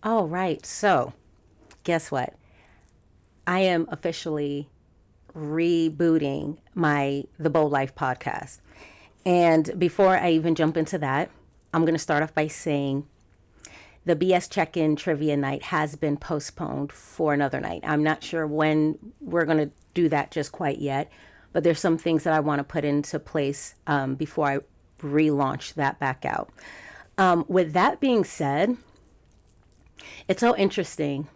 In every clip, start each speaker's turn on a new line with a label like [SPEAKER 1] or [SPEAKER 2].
[SPEAKER 1] All right. So, guess what? I am officially rebooting my The Bold Life podcast. And before I even jump into that, I'm going to start off by saying the BS check-in trivia night has been postponed for another night. I'm not sure when we're going to do that just quite yet, but there's some things that I want to put into place before I relaunch that back out. With that being said, it's so interesting,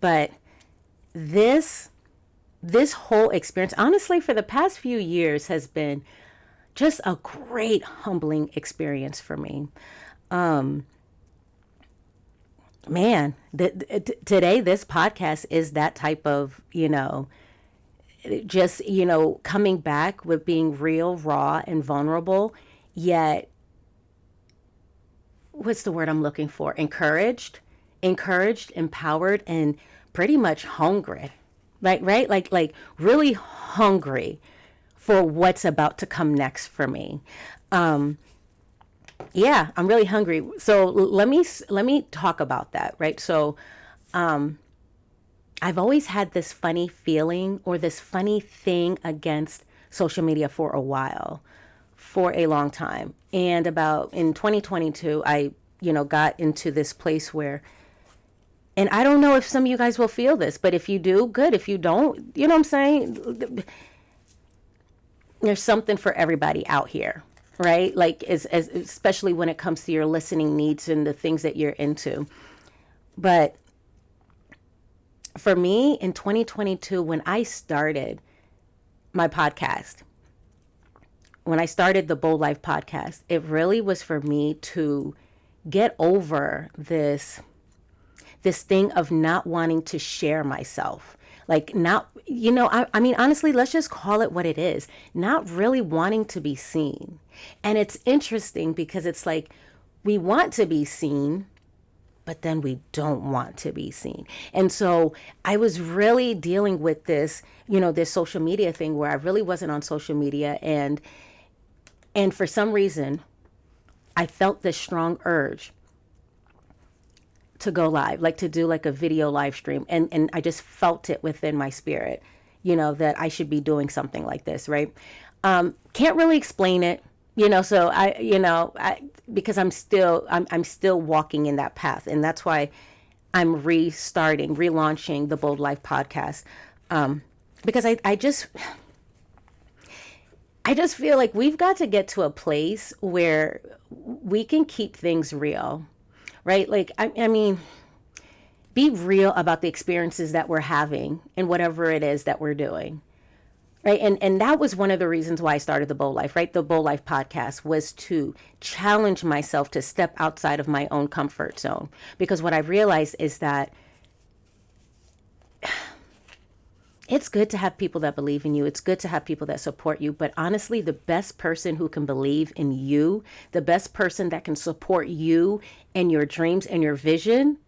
[SPEAKER 1] but this this whole experience, honestly, for the past few years, has been just a great humbling experience for me. Man, today this podcast is that type of, just, coming back with being real, raw, and vulnerable, yet what's the word I'm looking for? Encouraged, empowered, and pretty much hungry. Right? Like really hungry for what's about to come next for me. Yeah, I'm really hungry. So let me talk about that, right? So I've always had this funny feeling or this funny thing against social media for a while, for a long time. And about in 2022, I, got into this place where, and I don't know if some of you guys will feel this, but if you do, good. If you don't, you know what I'm saying? There's something for everybody out here, right? Like, especially when it comes to your listening needs and the things that you're into. But for me in 2022, when I started my podcast, when I started the Bold Life podcast, it really was for me to get over this thing of not wanting to share myself. Like, not, I mean, honestly, let's just call it what it is. Not really wanting to be seen. And it's interesting because it's like we want to be seen, but then we don't want to be seen. And so I was really dealing with this, this social media thing where I really wasn't on social media. And for some reason, I felt this strong urge to go live, like to do like a video live stream. And I just felt it within my spirit, that I should be doing something like this, right? Can't really explain it, so because I'm still walking in that path. And that's why I'm relaunching the Bold Life podcast. Because I just feel like we've got to get to a place where we can keep things real, right? Like, I mean, be real about the experiences that we're having and whatever it is that we're doing, right? And that was one of the reasons why I started the Bold Life, right? The Bold Life podcast was to challenge myself to step outside of my own comfort zone. Because what I realized is that it's good to have people that believe in you. It's good to have people that support you. But honestly, the best person who can believe in you, the best person that can support you and your dreams and your vision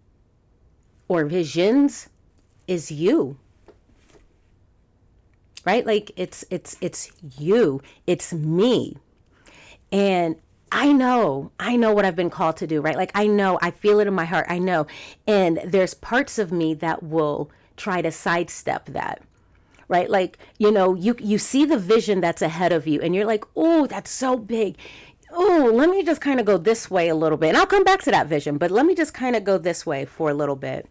[SPEAKER 1] or visions is you. Right? Like it's you. It's me. And I know what I've been called to do, right? Like I feel it in my heart. I know. And there's parts of me that will try to sidestep that, right? Like, you see the vision that's ahead of you and you're like, oh, that's so big. Oh, let me just kind of go this way a little bit. And I'll come back to that vision, but let me just kind of go this way for a little bit.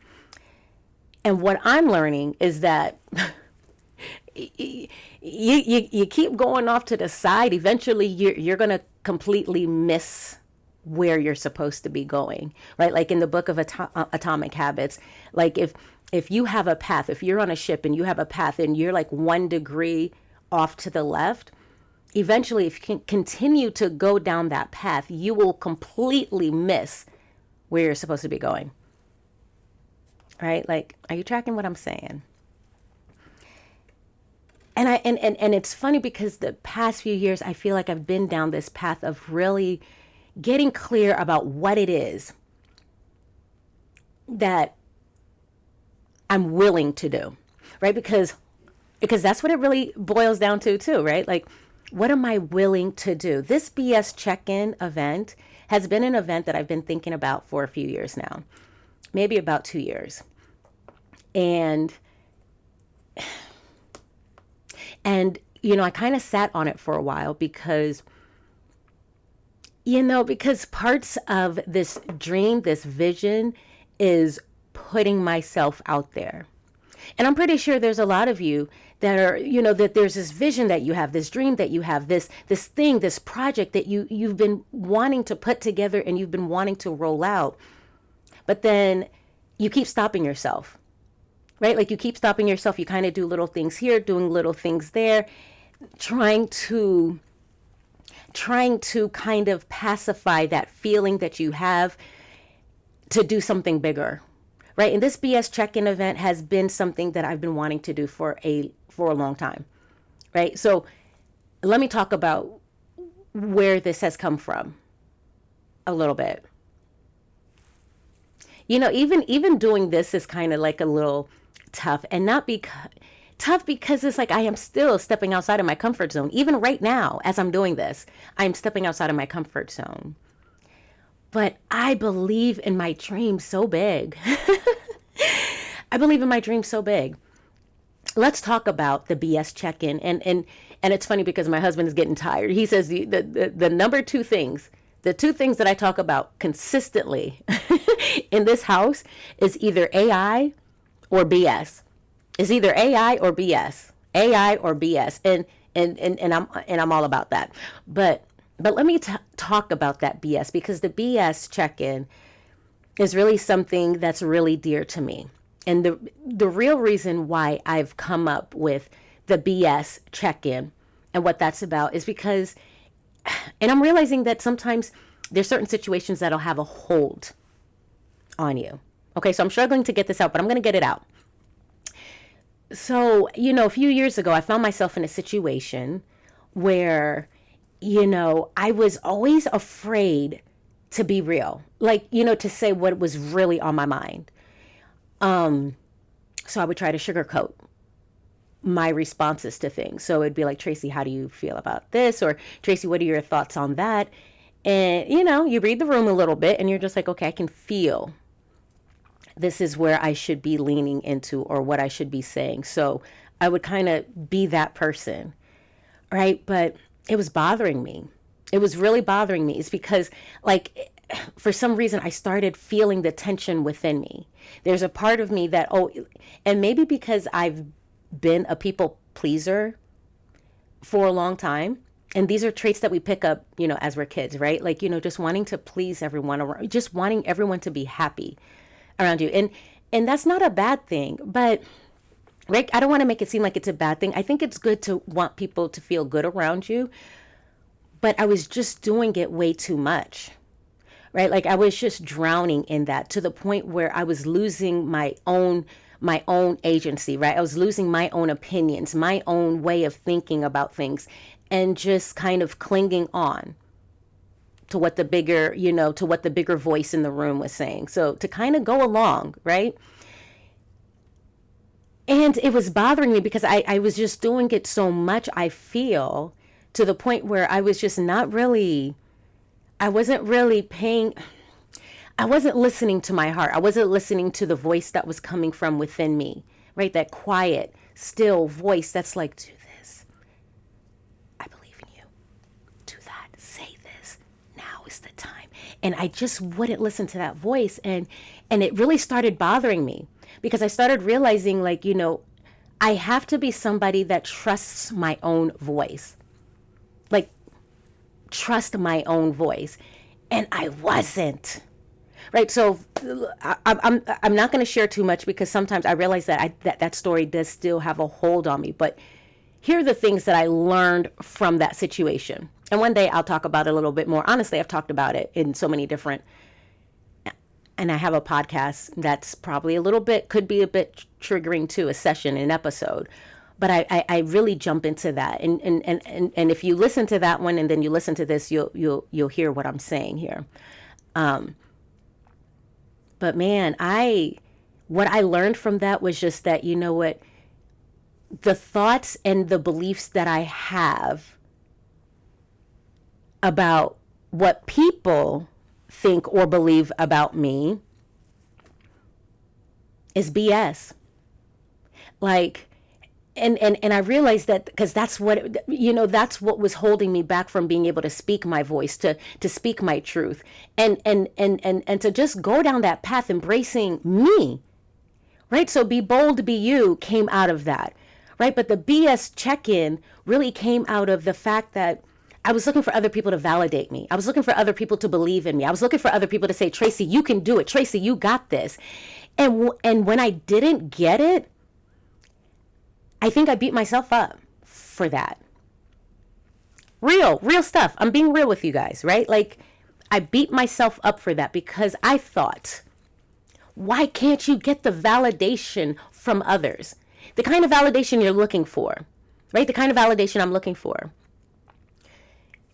[SPEAKER 1] And what I'm learning is that you keep going off to the side. Eventually you're going to completely miss where you're supposed to be going, right? Like in the book of Atomic Habits, like if you have a path, if you're on a ship and you have a path and you're like 1 degree off to the left, eventually if you can continue to go down that path, you will completely miss where you're supposed to be going, right? Like, are you tracking what I'm saying? And it's funny because the past few years, I feel like I've been down this path of really getting clear about what it is that I'm willing to do, right? Because that's what it really boils down to too, right? Like, what am I willing to do? This BS check-in event has been an event that I've been thinking about for a few years now, maybe about 2 years. And I kind of sat on it for a while because parts of this dream, this vision is putting myself out there. And I'm pretty sure there's a lot of you that are, that there's this vision that you have, this dream that you have, this thing, this project that you've been wanting to put together and you've been wanting to roll out. But then you keep stopping yourself, right? Like you keep stopping yourself. You kind of do little things here, doing little things there, trying to kind of pacify that feeling that you have to do something bigger, right? And this BS check-in event has been something that I've been wanting to do for a long time, right? So let me talk about where this has come from a little bit. Even doing this is kind of like a little tough, and not because it's like I am still stepping outside of my comfort zone. Even right now, as I'm doing this, I'm stepping outside of my comfort zone. But I believe in my dream so big. I believe in my dream so big. Let's talk about the BS check-in. And it's funny because my husband is getting tired. He says the number two things, the two things that I talk about consistently in this house is either AI or BS. It's either AI or BS. AI or BS. And I'm all about that. But let me talk about that BS, because the BS check-in is really something that's really dear to me. And the real reason why I've come up with the BS check-in and what that's about is because, and I'm realizing that sometimes there's certain situations that'll have a hold on you. Okay, so I'm struggling to get this out, but I'm going to get it out. So, a few years ago, I found myself in a situation where, I was always afraid to be real, like, to say what was really on my mind. So I would try to sugarcoat my responses to things. So it'd be like, Tracy, how do you feel about this? Or Tracy, what are your thoughts on that? And, you read the room a little bit and you're just like, okay, I can feel this is where I should be leaning into or what I should be saying. So I would kind of be that person, right? But it was bothering me. It was really bothering me. It's because, like, for some reason, I started feeling the tension within me. There's a part of me that, and maybe because I've been a people pleaser for a long time. And these are traits that we pick up, as we're kids, right? Like, just wanting to please everyone, or just wanting everyone to be happy around you. And that's not a bad thing, but Rick, I don't want to make it seem like it's a bad thing. I think it's good to want people to feel good around you, but I was just doing it way too much, right? Like I was just drowning in that to the point where I was losing my own agency, right? I was losing my own opinions, my own way of thinking about things, and just kind of clinging on to what the bigger voice in the room was saying. So to kind of go along, right? And it was bothering me because I was just doing it so much, I feel, to the point where I was just I wasn't listening to my heart. I wasn't listening to the voice that was coming from within me, right? That quiet, still voice that's like, do this. I believe in you. Do that. Say this. Now is the time. And I just wouldn't listen to that voice. And it really started bothering me because I started realizing, like, I have to be somebody that trusts my own voice. Like, trust my own voice. And I wasn't. Right. So I'm not going to share too much because sometimes I realize that that story does still have a hold on me. But here are the things that I learned from that situation. And one day I'll talk about it a little bit more. Honestly, I've talked about it in so many different, and I have a podcast that's probably could be a bit triggering to a session, an episode. But I really jump into that. And if you listen to that one and then you listen to this, you'll hear what I'm saying here. But man, what I learned from that was just that, the thoughts and the beliefs that I have about what people think or believe about me is BS. Like, and I realized that because that's what, that's what was holding me back from being able to speak my voice, to speak my truth, and to just go down that path, embracing me, right? So be bold, be you came out of that, right? But the BS check-in really came out of the fact that I was looking for other people to validate me. I was looking for other people to believe in me. I was looking for other people to say, Tracy, you can do it. Tracy, you got this. And when I didn't get it, I think I beat myself up for that. Real stuff. I'm being real with you guys, right? Like, I beat myself up for that because I thought, why can't you get the validation from others? The kind of validation you're looking for, right? The kind of validation I'm looking for.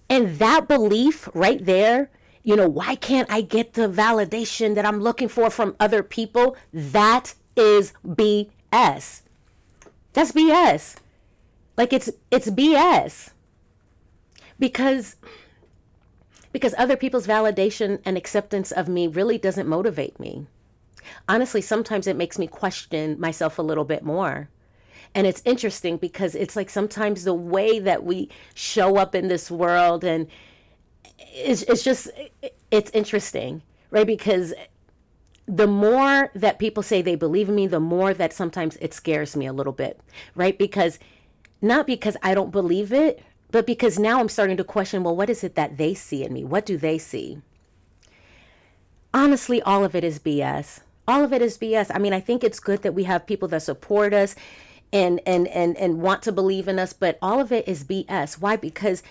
[SPEAKER 1] And that belief right there, why can't I get the validation that I'm looking for from other people? That is BS. That's BS. Like, it's BS. Because other people's validation and acceptance of me really doesn't motivate me. Honestly, sometimes it makes me question myself a little bit more. And it's interesting because it's like sometimes the way that we show up in this world, and it's interesting, right? Because the more that people say they believe in me, the more that sometimes it scares me a little bit, right? Because not because I don't believe it, but because now I'm starting to question, well, what is it that they see in me? What do they see? Honestly, all of it is BS. All of it is BS. I mean, I think it's good that we have people that support us and want to believe in us, but all of it is BS. Why? Because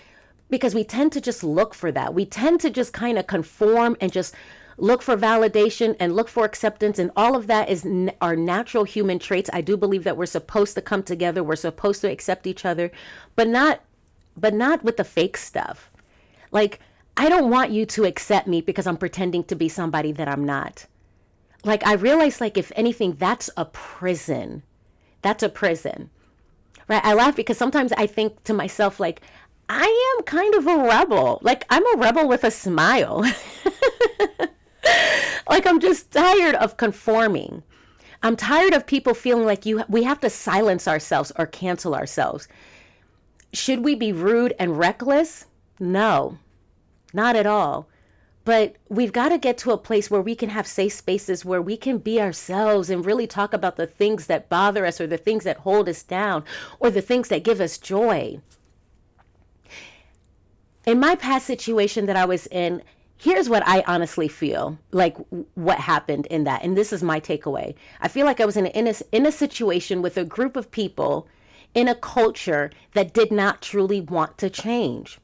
[SPEAKER 1] we tend to just look for that. We tend to just kind of conform and just look for validation and look for acceptance, and all of that is our natural human traits. I do believe that we're supposed to come together. We're supposed to accept each other, but not with the fake stuff. Like, I don't want you to accept me because I'm pretending to be somebody that I'm not. Like, I realize, like, if anything, that's a prison. That's a prison, right? I laugh because sometimes I think to myself, like, I am kind of a rebel. Like, I'm a rebel with a smile. Like, I'm just tired of conforming. I'm tired of people feeling like we have to silence ourselves or cancel ourselves. Should we be rude and reckless? No, not at all. But we've got to get to a place where we can have safe spaces where we can be ourselves and really talk about the things that bother us, or the things that hold us down, or the things that give us joy. In my past situation that I was in, here's what I honestly feel like what happened in that. And this is my takeaway. I feel like I was in a situation with a group of people in a culture that did not truly want to change.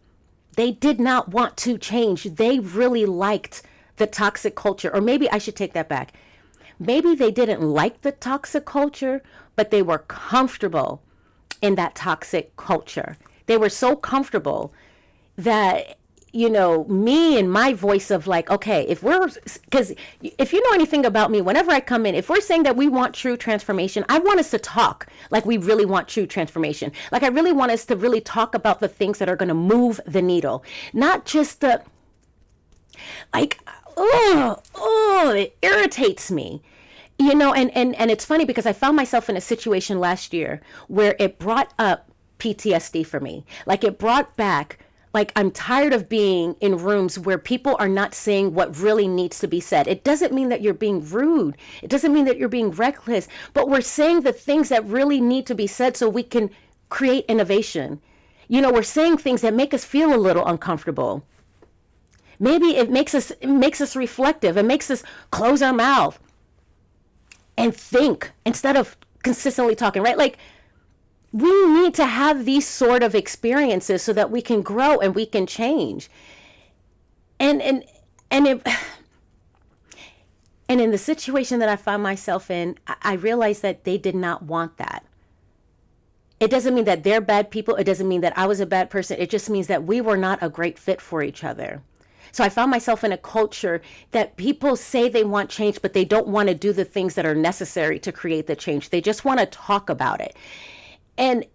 [SPEAKER 1] They did not want to change. They really liked the toxic culture. Or maybe I should take that back. Maybe they didn't like the toxic culture, but they were comfortable in that toxic culture. They were so comfortable that, me and my voice of like, okay, because if you know anything about me, whenever I come in, if we're saying that we want true transformation, I want us to talk like we really want true transformation. Like, I really want us to really talk about the things that are going to move the needle, not just it irritates me. And it's funny because I found myself in a situation last year where it brought up PTSD for me. Like, it brought back, like, I'm tired of being in rooms where people are not saying what really needs to be said. It doesn't mean that you're being rude. It doesn't mean that you're being reckless, but we're saying the things that really need to be said so we can create innovation. We're saying things that make us feel a little uncomfortable. Maybe it makes us reflective. It makes us close our mouth and think instead of consistently talking, right? Like, we need to have these sort of experiences so that we can grow and we can change. And in the situation that I found myself in, I realized that they did not want that. It doesn't mean that they're bad people. It doesn't mean that I was a bad person. It just means that we were not a great fit for each other. So I found myself in a culture that people say they want change, but they don't want to do the things that are necessary to create the change. They just want to talk about it. And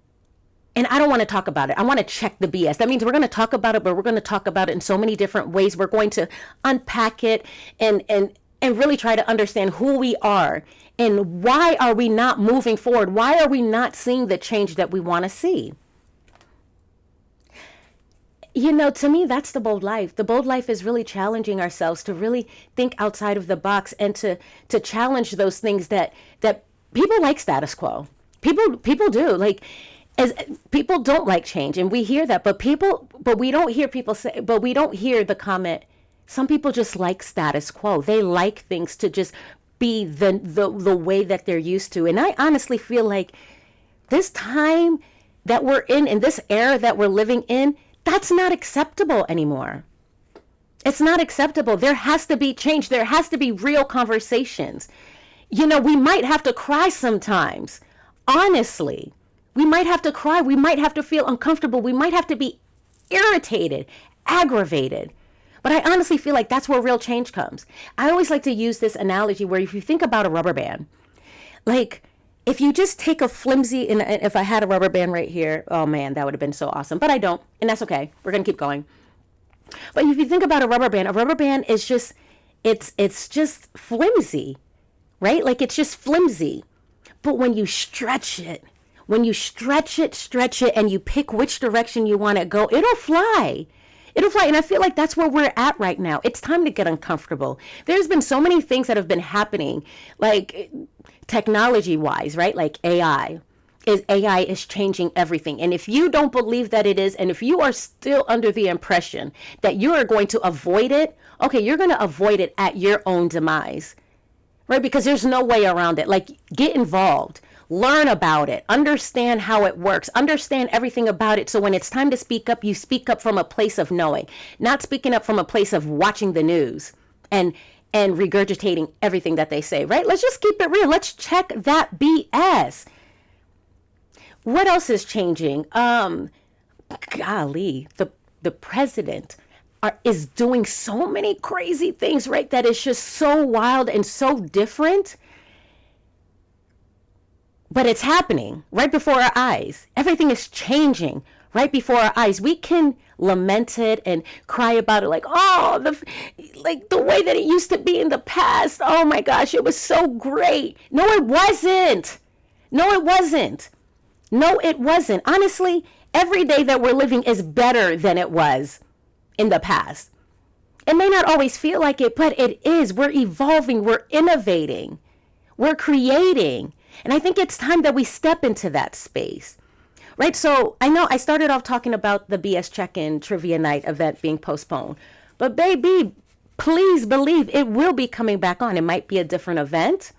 [SPEAKER 1] I don't want to talk about it. I want to check the BS. That means we're going to talk about it, but we're going to talk about it in so many different ways. We're going to unpack it and and really try to understand who we are and why are we not moving forward? Why are we not seeing the change that we want to see? To me, that's the bold life. The bold life is really challenging ourselves to really think outside of the box and to challenge those things that people like status quo. People do. Like, as people don't like change, and we hear that, but we don't hear people say, but we don't hear the comment, some people just like status quo. They like things to just be the way that they're used to. And I honestly feel like this time that we're in this era that we're living in, that's not acceptable anymore. It's not acceptable. There has to be change. There has to be real conversations. We might have to cry sometimes. Honestly, we might have to cry. We might have to feel uncomfortable. We might have to be irritated, aggravated. But I honestly feel like that's where real change comes. I always like to use this analogy where if you think about a rubber band, like if you just take a flimsy, and if I had a rubber band right here, oh man, that would have been so awesome. But I don't, and that's okay. We're going to keep going. But if you think about a rubber band is just, it's just flimsy, right? Like it's just flimsy. But when you stretch it, and you pick which direction you want to go, it'll fly. It'll fly. And I feel like that's where we're at right now. It's time to get uncomfortable. There's been so many things that have been happening, like technology wise, right? Like AI is changing everything. And if you don't believe that it is, and if you are still under the impression that you are going to avoid it, okay, you're going to avoid it at your own demise, right? Because there's no way around it. Like, get involved. Learn about it, understand how it works, understand everything about it. So when it's time to speak up, you speak up from a place of knowing, not speaking up from a place of watching the news and regurgitating everything that they say, right? Let's just keep it real. Let's check that BS. What else is changing? Golly, the president is doing so many crazy things, right? That is just so wild and so different. But it's happening right before our eyes. Everything is changing right before our eyes. We can lament it and cry about it like, oh, the way that it used to be in the past. Oh my gosh, it was so great. No, it wasn't. Honestly, every day that we're living is better than it was in the past. It may not always feel like it, but it is. We're evolving. We're innovating. We're creating. And I think it's time that we step into that space, right? So I know I started off talking about the BS Check-In Trivia Night event being postponed, but baby, please believe it will be coming back on. It might be a different event.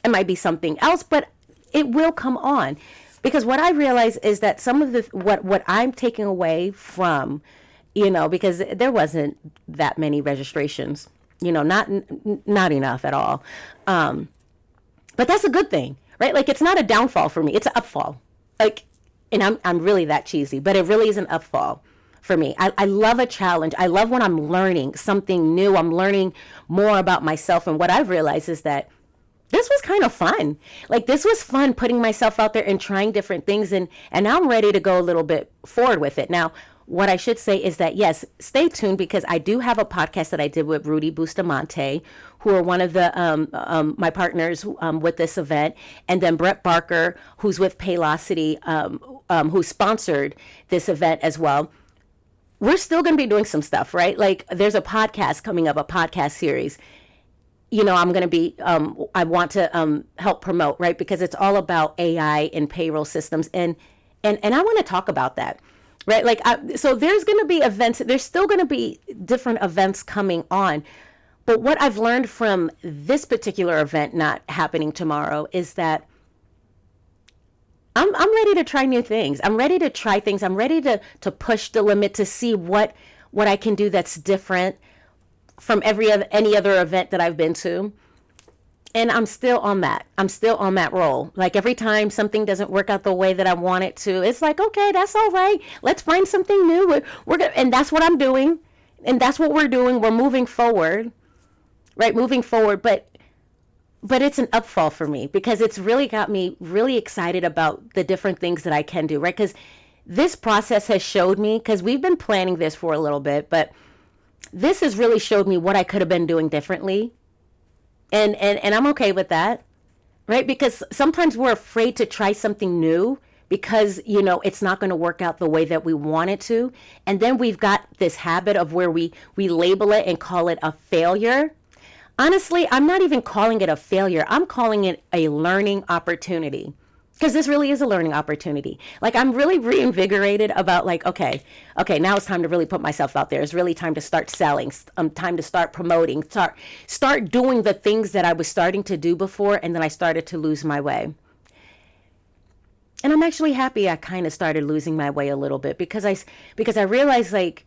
[SPEAKER 1] It might be something else, but it will come on. Because what I realize is that some of what I'm taking away from, because there wasn't that many registrations, not enough at all. But that's a good thing. Right? Like, it's not a downfall for me. It's an upfall. Like, and I'm really that cheesy, but it really is an upfall for me. I love a challenge. I love when I'm learning something new. I'm learning more about myself. And what I've realized is that this was kind of fun. Like, this was fun putting myself out there and trying different things. And now I'm ready to go a little bit forward with it. Now, what I should say is that, yes, stay tuned, because I do have a podcast that I did with Rudy Bustamante, who are one of the my partners with this event, and then Brett Barker, who's with Paylocity, who sponsored this event as well. We're still going to be doing some stuff, right? Like, there's a podcast coming up, a podcast series. I'm going to be, I want to help promote, right? Because it's all about AI and payroll systems. And I want to talk about that. Right. Like, so there's going to be events. There's still going to be different events coming on. But what I've learned from this particular event not happening tomorrow is that I'm ready to try new things. I'm ready to try things. I'm ready to push the limit, to see what I can do that's different from any other event that I've been to. And I'm still on that. Roll. Like, every time something doesn't work out the way that I want it to, it's like, okay, that's all right. Let's find something new. We're gonna, and that's what I'm doing. And that's what we're doing. We're moving forward, right? But it's an upfall for me, because it's really got me really excited about the different things that I can do, right? Because this process has showed me, because we've been planning this for a little bit, but this has really showed me what I could have been doing differently. And I'm okay with that, right? Because sometimes we're afraid to try something new because, it's not going to work out the way that we want it to. And then we've got this habit of where we label it and call it a failure. Honestly, I'm not even calling it a failure. I'm calling it a learning opportunity. Because this really is a learning opportunity. Like, I'm really reinvigorated about, like, okay, now it's time to really put myself out there. It's really time to start selling, time to start promoting, start doing the things that I was starting to do before, and then I started to lose my way. And I'm actually happy I kind of started losing my way a little bit because I realized, like,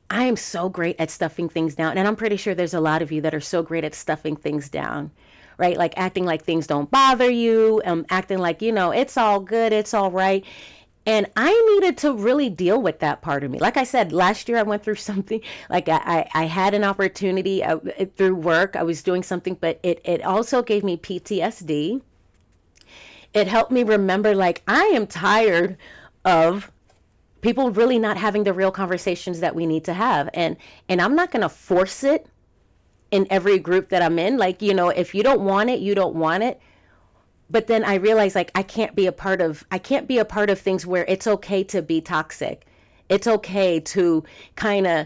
[SPEAKER 1] I am so great at stuffing things down. And I'm pretty sure there's a lot of you that are so great at stuffing things down, right? Like acting like things don't bother you, acting like, it's all good, it's all right. And I needed to really deal with that part of me. Like I said, last year I went through something, like I had an opportunity through work. I was doing something, but it also gave me PTSD. It helped me remember, like, I am tired of people really not having the real conversations that we need to have. And I'm not going to force it in every group that I'm in. Like, if you don't want it, you don't want it. But then I realized, like, I can't be a part of things where it's okay to be toxic. It's okay to kind of,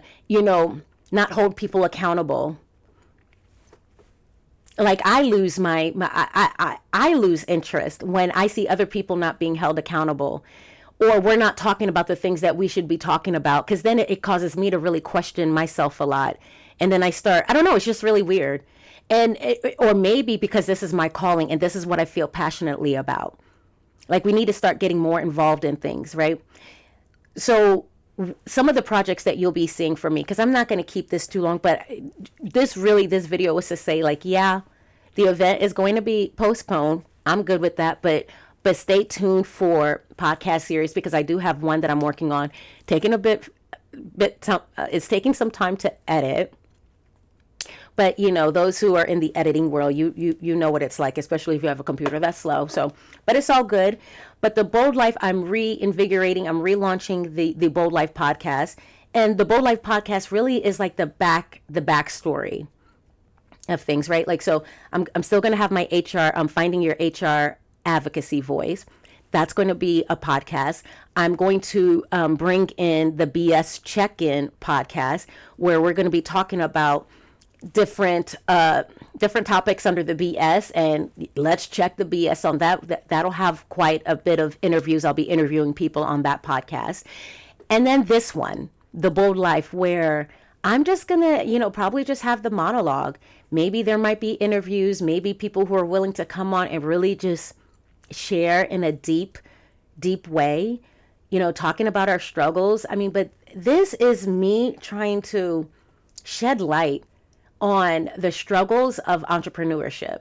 [SPEAKER 1] not hold people accountable. Like, I lose I lose interest when I see other people not being held accountable, or we're not talking about the things that we should be talking about, because then it causes me to really question myself a lot. And then I don't know, it's just really weird. Or maybe because this is my calling and this is what I feel passionately about. Like, we need to start getting more involved in things, right? So some of the projects that you'll be seeing from me, because I'm not going to keep this too long, but this video was to say, like, yeah, the event is going to be postponed. I'm good with that, but stay tuned for podcast series, because I do have one that I'm working on. It's taking some time to edit. But, those who are in the editing world, you know what it's like, especially if you have a computer that's slow. So, but it's all good. But the Bold Life, I'm reinvigorating. I'm relaunching the Bold Life podcast. And the Bold Life podcast really is like the backstory of things, right? Like, so I'm still going to have my I'm finding your HR advocacy voice. That's going to be a podcast. I'm going to bring in the BS check-in podcast, where we're going to be talking about different topics under the BS, and let's check the BS on that. That'll have quite a bit of interviews. I'll be interviewing people on that podcast. And then this one, the Bold Life, where I'm just gonna, probably just have the monologue. Maybe there might be interviews, maybe people who are willing to come on and really just share in a deep way, talking about our struggles. I mean, but this is me trying to shed light on the struggles of entrepreneurship,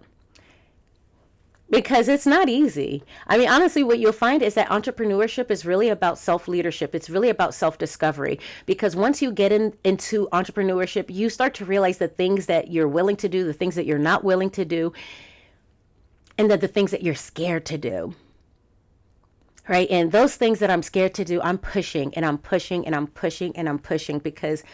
[SPEAKER 1] because it's not easy. I mean, honestly, what you'll find is that entrepreneurship is really about self-leadership. It's really about self-discovery, because once you get into entrepreneurship, you start to realize the things that you're willing to do, the things that you're not willing to do, and the things that you're scared to do. Right. And those things that I'm scared to do, I'm pushing and I'm pushing and I'm pushing and I'm pushing, because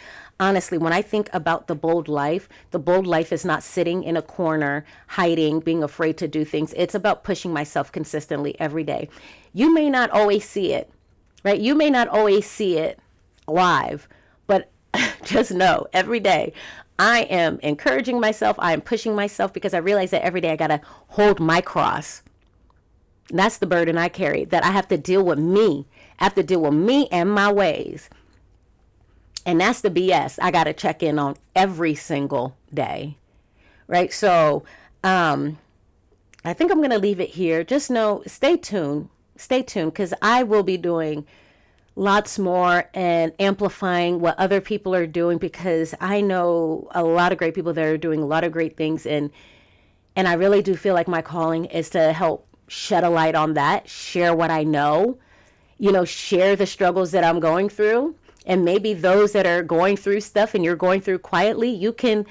[SPEAKER 1] honestly, when I think about the bold life is not sitting in a corner, hiding, being afraid to do things. It's about pushing myself consistently every day. You may not always see it, right? You may not always see it live, but just know every day I am encouraging myself. I am pushing myself, because I realize that every day I got to hold my cross. That's the burden I carry, that I have to deal with me. I have to deal with me and my ways. And that's the BS I got to check in on every single day. Right? So I think I'm going to leave it here. Just know, stay tuned, because I will be doing lots more and amplifying what other people are doing, because I know a lot of great people that are doing a lot of great things. And I really do feel like my calling is to help shed a light on that, share what I know, share the struggles that I'm going through. And maybe those that are going through stuff and you're going through quietly, you can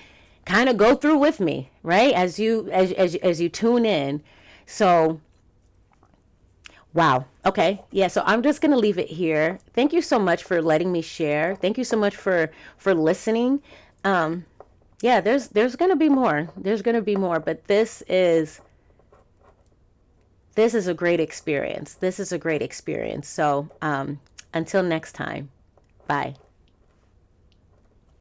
[SPEAKER 1] kind of go through with me, right? As you tune in. So, wow. Okay. Yeah. So I'm just going to leave it here. Thank you so much for letting me share. Thank you so much for listening. Yeah, there's going to be more. There's going to be more, but this is a great experience. This is a great experience. So, until next time. Bye.